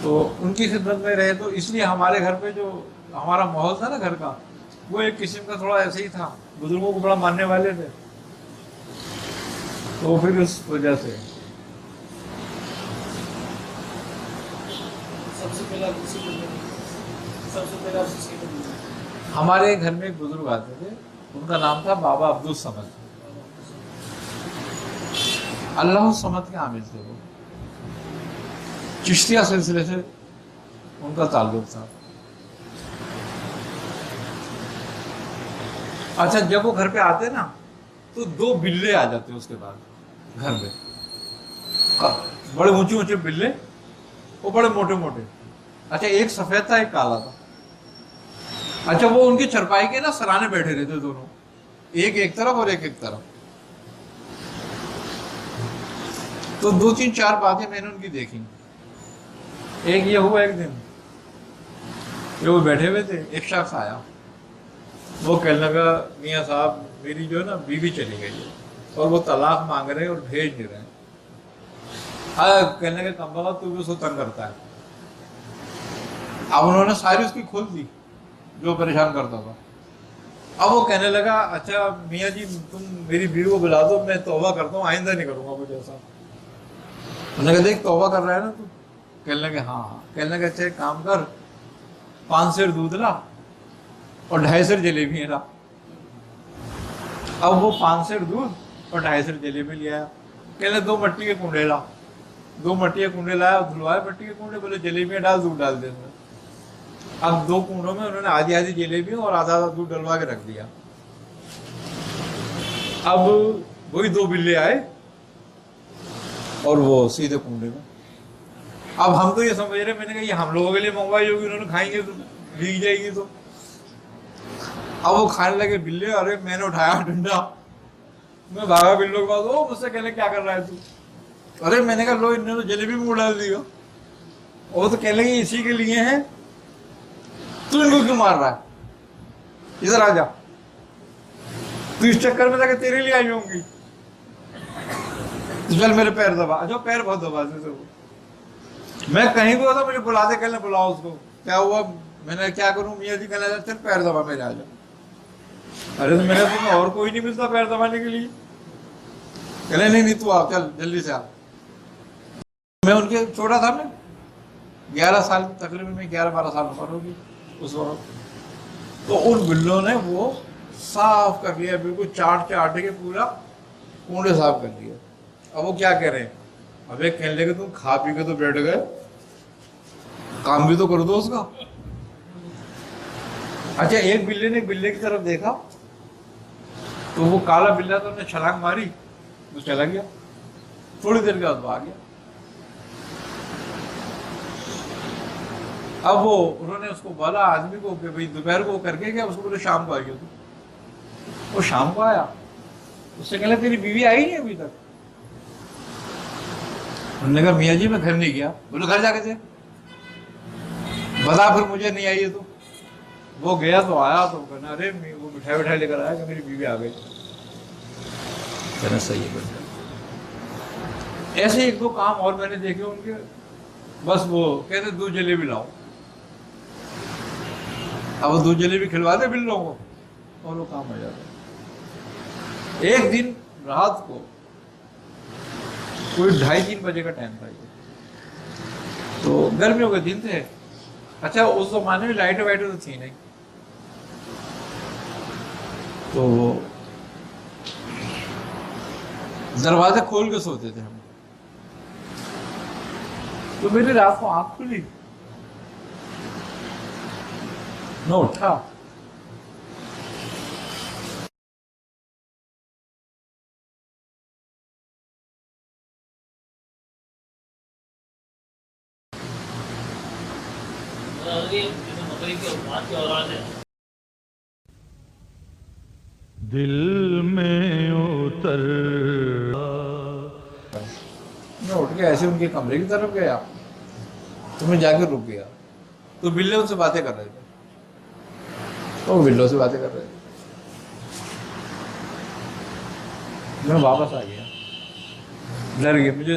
تو ان کی خدمت میں رہے، تو اس لیے ہمارے گھر پہ جو ہمارا ماحول تھا نا گھر کا، وہ ایک قسم کا تھوڑا ایسے ہی تھا، بزرگوں کو بڑا ماننے والے تھے، تو پھر اس وجہ سے ہمارے گھر میں ایک بزرگ آتے تھے، ان کا نام تھا بابا عبدالصمد، اللہ الصمد کے عامل تھے وہ، چشتیہ سلسلے سے ان کا تعلق تھا۔ اچھا جب وہ گھر پہ آتے نا تو 2 بلے آ جاتے اس کے بعد گھر میں، بڑے اونچے اونچے بلے، وہ بڑے موٹے موٹے، اچھا ایک سفید تھا ایک کالا تھا، اچھا وہ ان کی چرپائی کے نا سرانے بیٹھے رہتے دونوں، ایک ایک طرف اور ایک ایک طرف۔ تو 2-3-4 باتیں میں نے ان کی دیکھی۔ ایک یہ ہوا ایک دن کہ وہ بیٹھے ہوئے تھے، ایک شخص آیا، وہ کہنے لگا میاں صاحب میری جو ہے نا بیوی چلی گئی ہے اور وہ طلاق مانگ رہے ہیں اور بھیج نہیں رہے ہیں۔ کہنے لگا کم بخت تو بھی اس کو تنگ کرتا ہے۔ اب انہوں نے ساری اس کی کھول دی جو پریشان کرتا تھا۔ اب وہ کہنے لگا اچھا میاں جی تم میری بیوی کو بلا دو، میں توبہ کرتا ہوں، آئندہ نہیں کروں گا کچھ ایسا۔ انہوں نے کہا دیکھ توبہ کر رہا ہے نا تو؟ کہنے لگے ہاں ہاں۔ کہنے لگا اچھا ایک کام کر، 5 سیر دودھ لا اور 2.5 سیر جلیبی لا۔ اب وہ 5 سیر دودھ اور 2.5 سیر جلیبی لے آیا۔ کہنے لگا 2 مٹی کے کنڈے لا، 2 مٹی کے کنڈے لایا، دھلوائے مٹی کے کنڈے، بولے جلیبیاں ڈال، دودھ ڈال دے۔ اب 2 کنڈوں میں انہوں نے آدھی آدھی جلیبی اور آدھا آدھا دودھ ڈلوا کے رکھ دیا۔ اب وہی 2 بلے آئے اور وہ سیدھے کنڈے میں۔ اب ہم تو یہ سمجھ رہے، میں نے کہا یہ ہم لوگوں کے لیے منگوائی ہوگی، انہوں نے کھائیں گے تو بھیگ جائے گی۔ تو اب وہ کھانے لگے بلے، ارے میں نے اٹھایا ڈنڈا، میں بھاگا بلوں کے پاس، وہ مجھ سے کہنے کیا کر رہا ہے تو؟ ارے میں نے کہا لو انہوں نے جلیبی میں ڈال دیا۔ وہ تو کہنے لگے اسی کے لیے ہیں، تو ان کو کیوں مار رہا ہے؟ ادھر آ جا، تو اس چکر میں تھا کہ تیرے لیے آئی ہوں گی، چل میرے پیر دبا۔ اچھا پیر بہت دباتے تھے وہ، میں کہیں بھی ہوتا مجھے بلاتے، کہنے بلاؤ اس کو، کیا ہوا؟ میں نے کیا کروں میاں جی؟ کہنے لگا چل پیر دبا میرے، آ جا۔ ارے تو میں نے تمہیں اور کوئی نہیں ملتا پیر دبانے کے لیے؟ کہنے نہیں تو آ، چل جلدی سے آ۔ میں ان کے چھوٹا تھا، میں 11 سال تقریباً، میں 11-12 سال عمر ہوگی اس وقت۔ تو ان بلوں نے وہ صاف کر لیا، بالکل چاٹ کے پورا کنڈے صاف کر لیا۔ اب وہ کیا کہہ رہے ہیں؟ اب ایک کہنے لگے تم کھا پی کے تو بیٹھ گئے، کام بھی تو کر دو اس کا۔ اچھا ایک بلے نے ایک بلے کی طرف دیکھا تو وہ کالا بلا تو نے چھلانگ ماری، وہ چلا گیا، تھوڑی دیر کے بعد وہ آ گیا۔ اب وہ انہوں نے اس کو بولا آدمی کو کہ بھائی دوپہر کو کر کے گیا، اس کو بولے شام کو آئیے تو۔ وہ شام کو آیا، اس سے کہنے تیری بیوی آئی نہیں ابھی تک؟ انہوں نے کہا میاں جی میں گھر نہیں گیا۔ بولے گھر جا کے تھے، بتا پھر مجھے نہیں آئی ہے تو۔ وہ گیا تو آیا تو کہنا ارے وہ مٹھائی لے کر آیا کہ میری بیوی آ گئی۔ کہنا صحیح ہے بیٹا۔ ایسے 1-2 کام اور میں نے دیکھے ان کے، بس وہ کہتے 2 جلیبی لاؤ، اب وہ 2 جلیبی کھلوا دے بلوں کو اور وہ کام ہو جاتا۔ ایک دن رات کو کوئی 2:30-3 بجے کا ٹائم تھا یہ، تو گرمیوں کے دن تھے۔ اچھا اس زمانے میں لائٹیں وائٹیں تو تھی نہیں، تو وہ دروازے کھول کے سوتے تھے ہم۔ تو میری رات کو آنکھ کھلی، میں اٹھا، دل میں اتر، میں اٹھ کے ایسے ان کے کمرے کی طرف گیا تو میں جا کے رک گیا، تو بلے ان سے باتیں کر رہے تھے، تو وہ بلوں سے باتیں کر رہے تھے۔ میں واپس آ گیا، ڈر گیا، مجھے